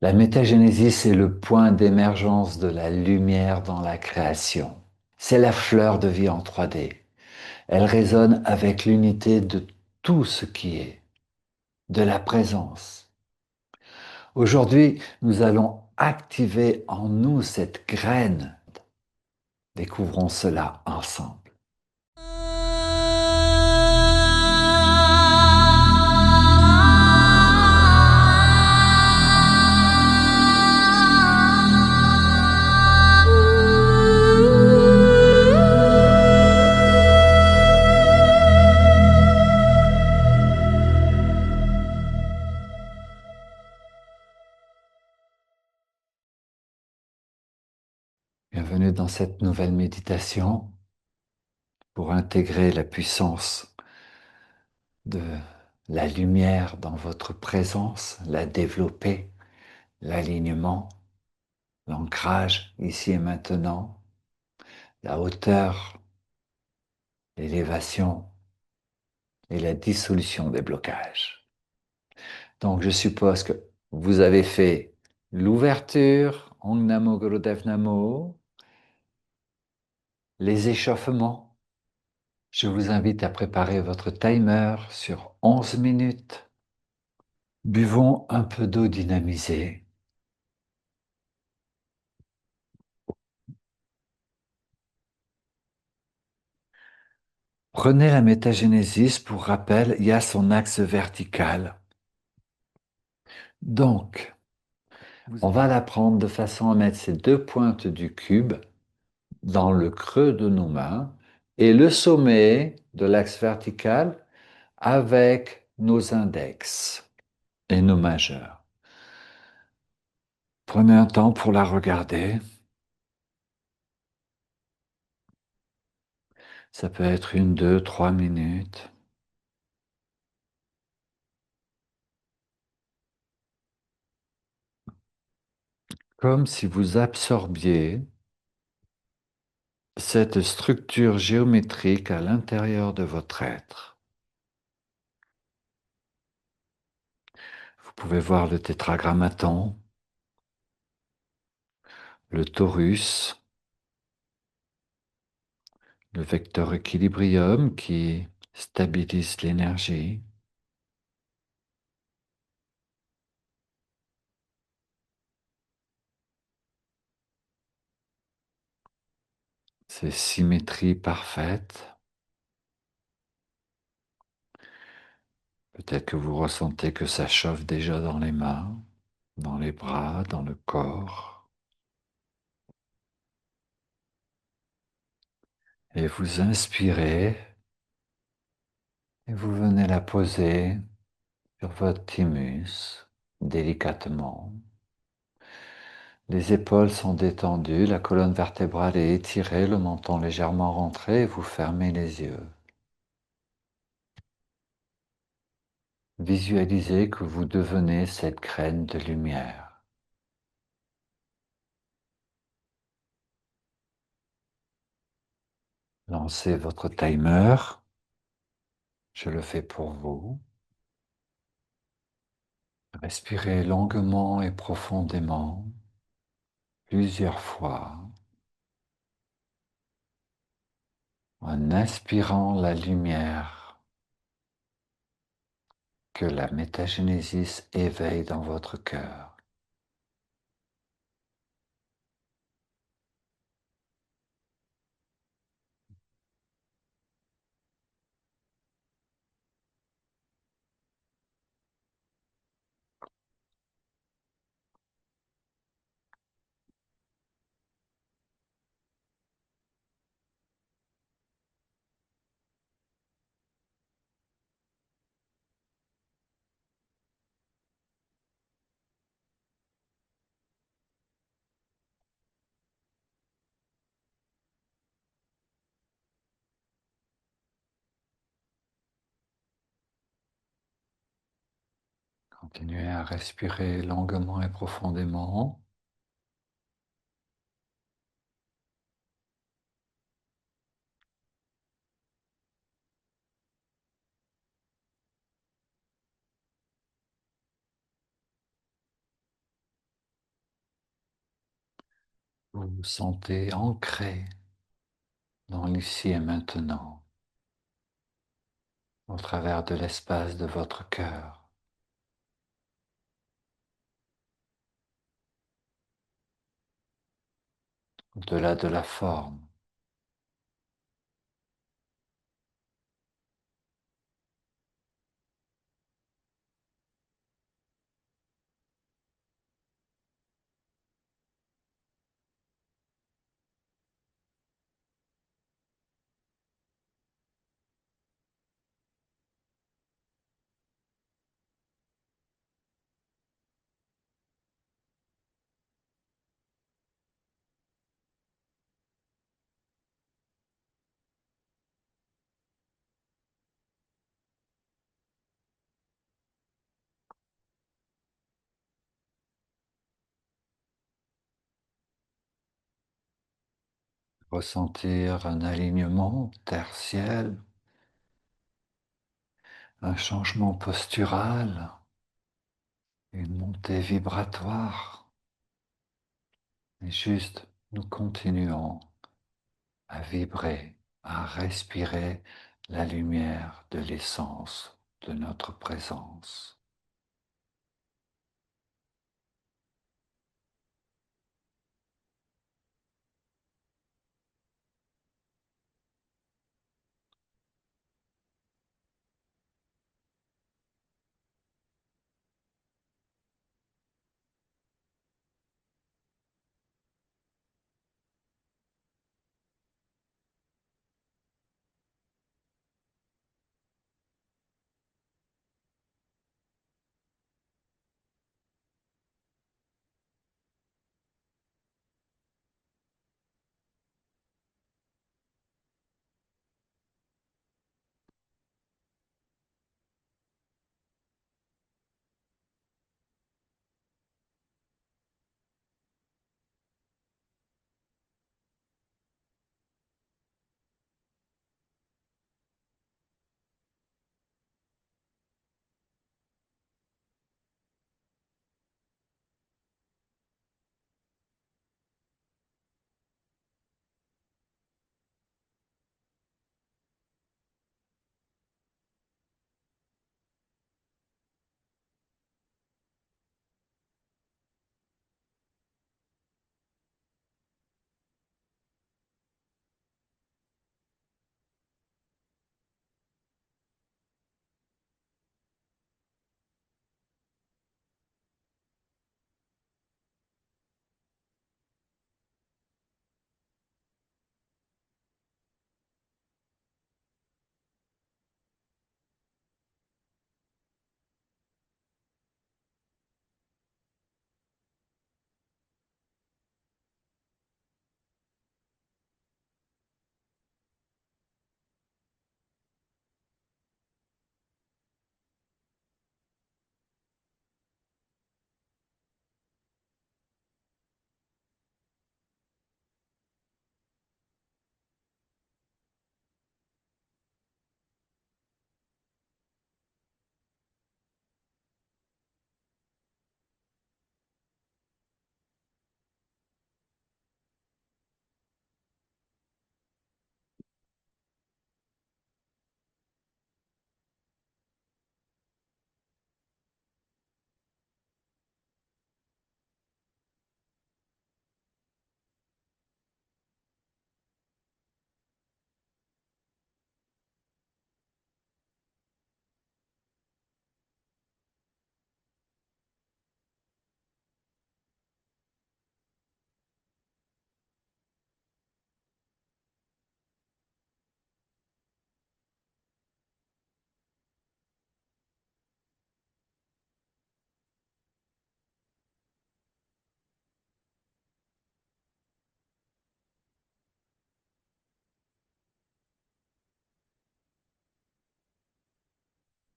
La métagénésis est le point d'émergence de la lumière dans la création. C'est la fleur de vie en 3D. Elle résonne avec l'unité de tout ce qui est, de la présence. Aujourd'hui, nous allons activer en nous cette graine. Découvrons cela ensemble. Bienvenue dans cette nouvelle méditation pour intégrer la puissance de la lumière dans votre présence, la développer, l'alignement, l'ancrage ici et maintenant, la hauteur, l'élévation et la dissolution des blocages. Donc je suppose que vous avez fait l'ouverture, Om Namo Gurudev Namo, les échauffements. Je vous invite à préparer votre timer sur 11 minutes. Buvons un peu d'eau dynamisée. Prenez la métagénésis pour rappel, il y a son axe vertical. Donc, on va la prendre de façon à mettre ces deux pointes du cube dans le creux de nos mains et le sommet de l'axe vertical avec nos index et nos majeurs. Prenez un temps pour la regarder. Ça peut être 1, 2, 3 minutes. Comme si vous absorbiez cette structure géométrique à l'intérieur de votre être. Vous pouvez voir le tétragrammaton, le torus, le vecteur équilibrium qui stabilise l'énergie, ses symétries parfaites. Peut-être que vous ressentez que ça chauffe déjà dans les mains, dans les bras, dans le corps. Et vous inspirez et vous venez la poser sur votre thymus délicatement. Les épaules sont détendues, la colonne vertébrale est étirée, le menton légèrement rentré et vous fermez les yeux. Visualisez que vous devenez cette graine de lumière. Lancez votre timer. Je le fais pour vous. Respirez longuement et profondément, plusieurs fois, en inspirant la lumière que la métagénésis éveille dans votre cœur. Continuez à respirer longuement et profondément. Vous vous sentez ancré dans l'ici et maintenant, au travers de l'espace de votre cœur. Au-delà de la forme. Ressentir un alignement terre-ciel, un changement postural, une montée vibratoire. Et juste, nous continuons à vibrer, à respirer la lumière de l'essence de notre présence.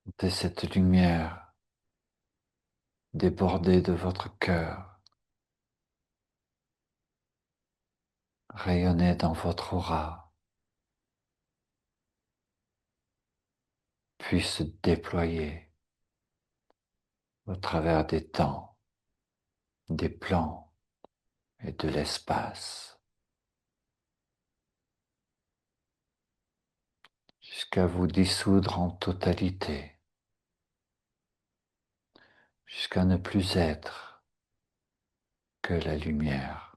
Sentez cette lumière déborder de votre cœur, rayonner dans votre aura, puis se déployer au travers des temps, des plans et de l'espace, jusqu'à vous dissoudre en totalité, jusqu'à ne plus être que la lumière.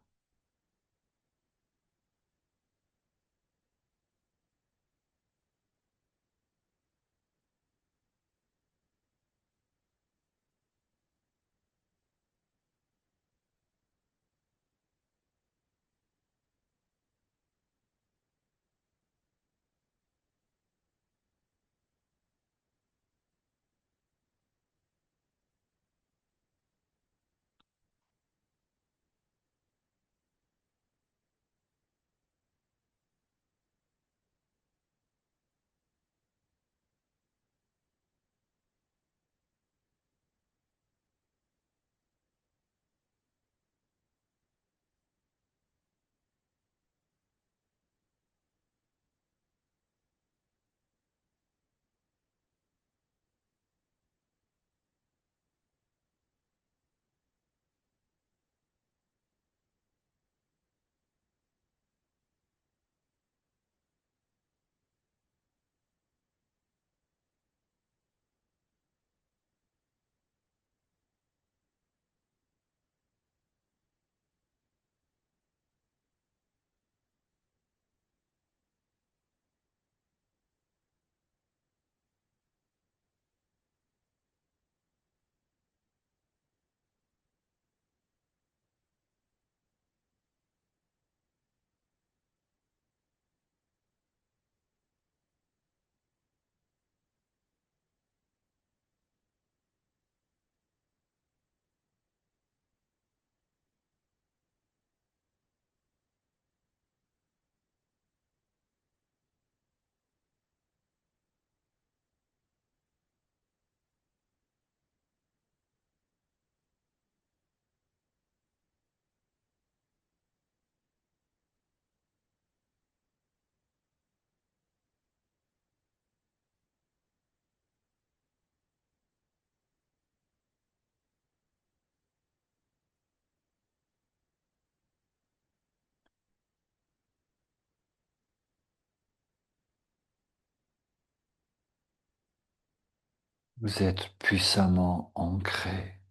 Vous êtes puissamment ancré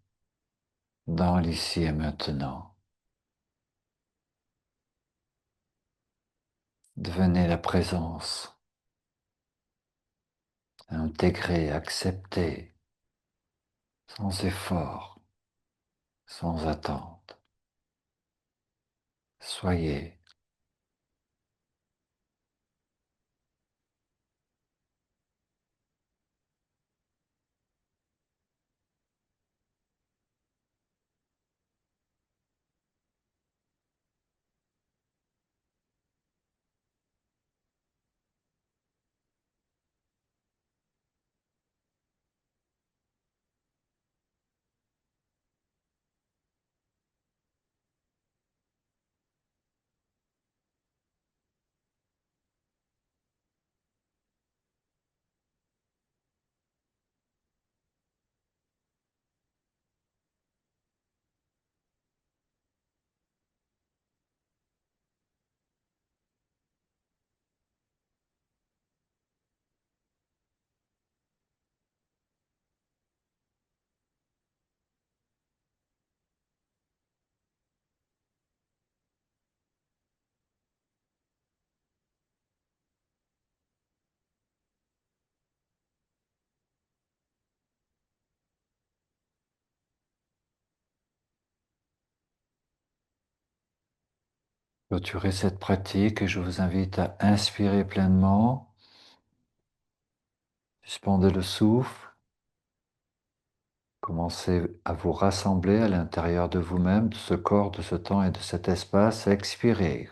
dans l'ici et maintenant. Devenez la présence, intégrée, acceptée, sans effort, sans attente. Soyez. Clôturez cette pratique et je vous invite à inspirer pleinement. Suspendez le souffle. Commencez à vous rassembler à l'intérieur de vous-même, de ce corps, de ce temps et de cet espace. Expirez.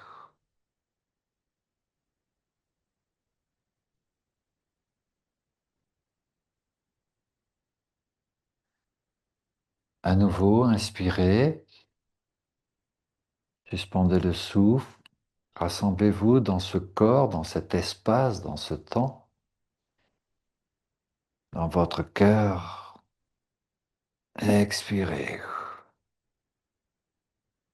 À nouveau, inspirez. Suspendez le souffle. Rassemblez-vous dans ce corps, dans cet espace, dans ce temps, dans votre cœur. Expirez.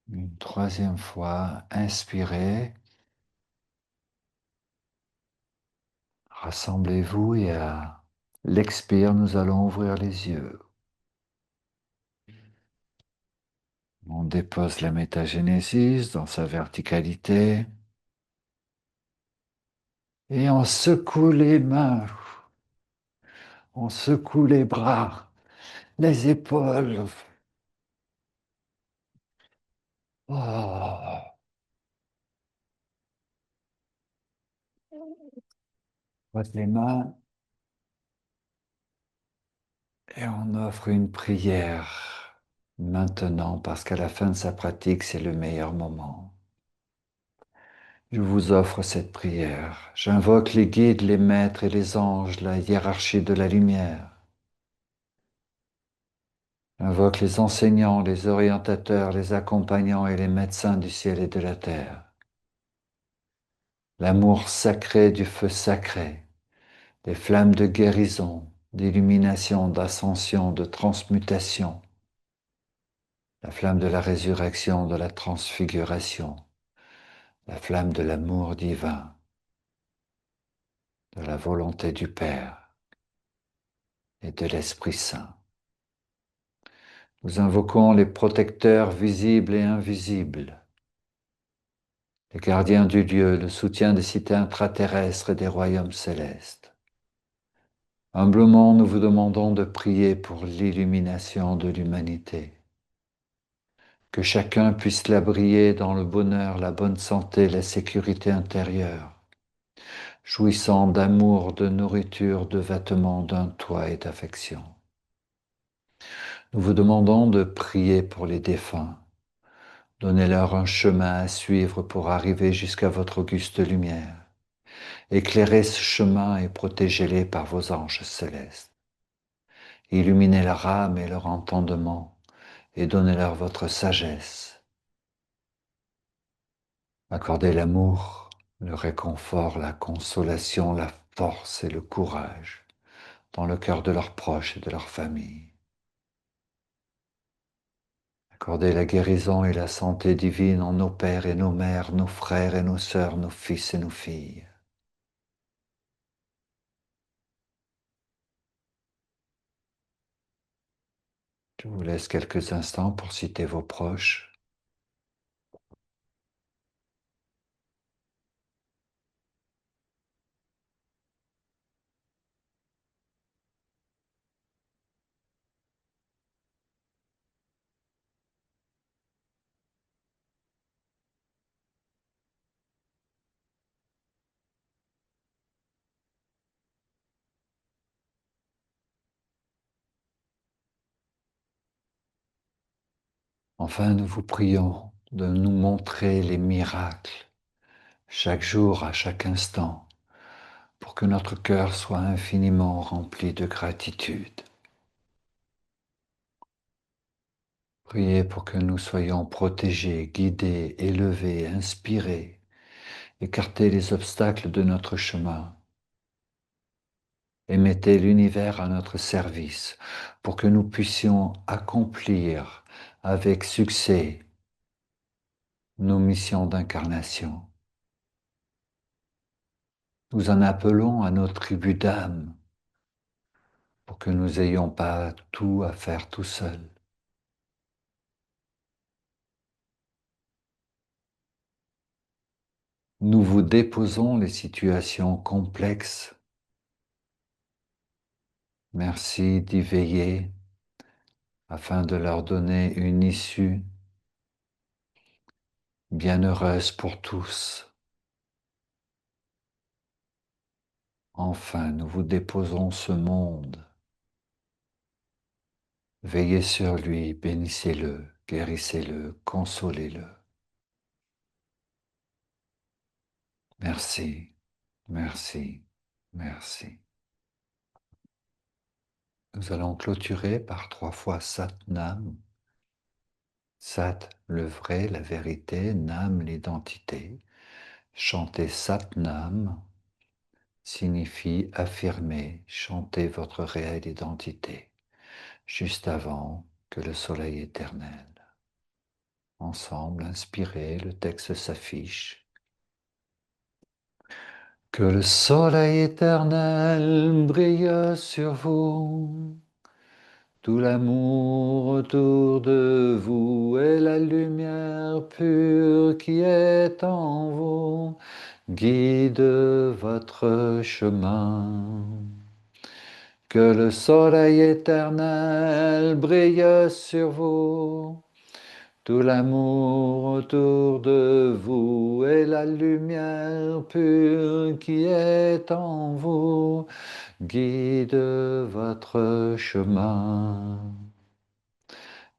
Une troisième fois, inspirez, rassemblez-vous et à l'expire, nous allons ouvrir les yeux. On dépose la métagénésis dans sa verticalité et on secoue les mains, on secoue les bras, les épaules. Oh. Frotte les mains et on offre une prière maintenant parce qu'à la fin de sa pratique, c'est le meilleur moment. Je vous offre cette prière. J'invoque les guides, les maîtres et les anges, la hiérarchie de la lumière. J'invoque les enseignants, les orientateurs, les accompagnants et les médecins du ciel et de la terre. L'amour sacré du feu sacré, les flammes de guérison, d'illumination, d'ascension, de transmutation, la flamme de la résurrection, de la transfiguration, la flamme de l'amour divin, de la volonté du Père et de l'Esprit Saint. Nous invoquons les protecteurs visibles et invisibles, les gardiens du lieu, le soutien des cités intraterrestres et des royaumes célestes. Humblement, nous vous demandons de prier pour l'illumination de l'humanité, que chacun puisse la briller dans le bonheur, la bonne santé, la sécurité intérieure, jouissant d'amour, de nourriture, de vêtements, d'un toit et d'affection. Nous vous demandons de prier pour les défunts. Donnez-leur un chemin à suivre pour arriver jusqu'à votre auguste lumière. Éclairez ce chemin et protégez-les par vos anges célestes. Illuminez leur âme et leur entendement et donnez-leur votre sagesse. Accordez l'amour, le réconfort, la consolation, la force et le courage dans le cœur de leurs proches et de leur famille. Accordez la guérison et la santé divine en nos pères et nos mères, nos frères et nos sœurs, nos fils et nos filles. Je vous laisse quelques instants pour citer vos proches. Enfin, nous vous prions de nous montrer les miracles chaque jour, à chaque instant, pour que notre cœur soit infiniment rempli de gratitude. Priez pour que nous soyons protégés, guidés, élevés, inspirés, écartez les obstacles de notre chemin et mettez l'univers à notre service pour que nous puissions accomplir avec succès nos missions d'incarnation. Nous en appelons à nos tribus d'âmes pour que nous n'ayons pas tout à faire tout seuls. Nous vous déposons les situations complexes. Merci d'y veiller afin de leur donner une issue bienheureuse pour tous. Enfin, nous vous déposons ce monde. Veillez sur lui, bénissez-le, guérissez-le, consolez-le. Merci, merci, merci. Nous allons clôturer par 3 fois Sat Nam. Sat, le vrai, la vérité, Nam, l'identité. Chanter Sat Nam signifie affirmer, chanter votre réelle identité, juste avant que le soleil éternel ensemble, inspirez, le texte s'affiche. Que le soleil éternel brille sur vous, tout l'amour autour de vous et la lumière pure qui est en vous guide votre chemin. Que le soleil éternel brille sur vous, tout l'amour autour de vous et la lumière pure qui est en vous guide votre chemin.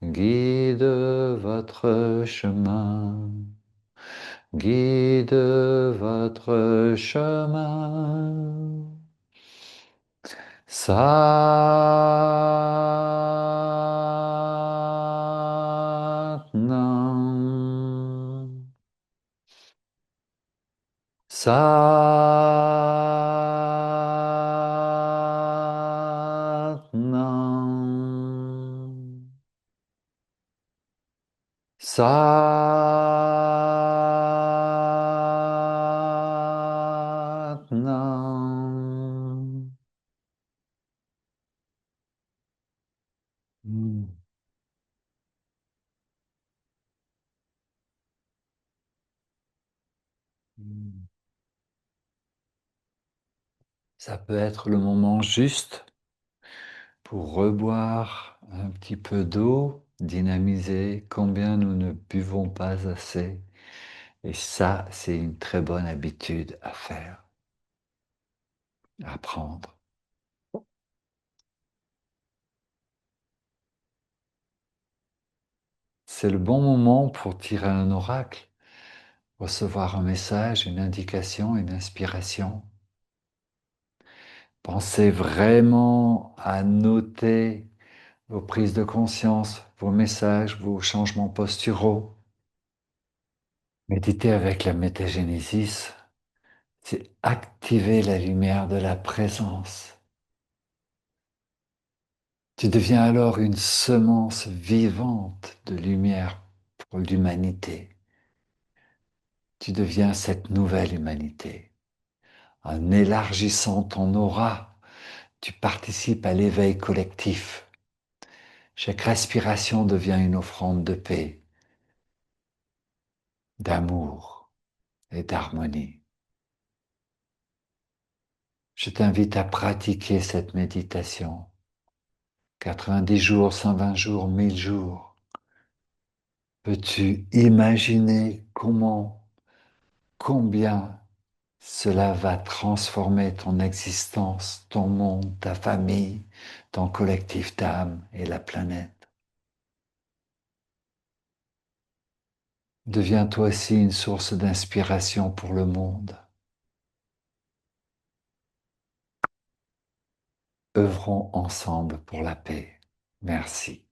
Guide votre chemin. Guide votre chemin. Satnam. Satnam. Satnam. Mm. Mm. Ça peut être le moment juste pour reboire un petit peu d'eau, dynamiser combien nous ne buvons pas assez. Et ça, c'est une très bonne habitude à faire, à prendre. C'est le bon moment pour tirer un oracle, recevoir un message, une indication, une inspiration. Pensez vraiment à noter vos prises de conscience, vos messages, vos changements posturaux. Méditer avec la métagénésis, c'est activer la lumière de la présence. Tu deviens alors une semence vivante de lumière pour l'humanité. Tu deviens cette nouvelle humanité. En élargissant ton aura, tu participes à l'éveil collectif. Chaque respiration devient une offrande de paix, d'amour et d'harmonie. Je t'invite à pratiquer cette méditation. 90 jours, 120 jours, 1000 jours. Peux-tu imaginer combien cela va transformer ton existence, ton monde, ta famille, ton collectif d'âme et la planète? Deviens toi aussi une source d'inspiration pour le monde. Œuvrons ensemble pour la paix. Merci.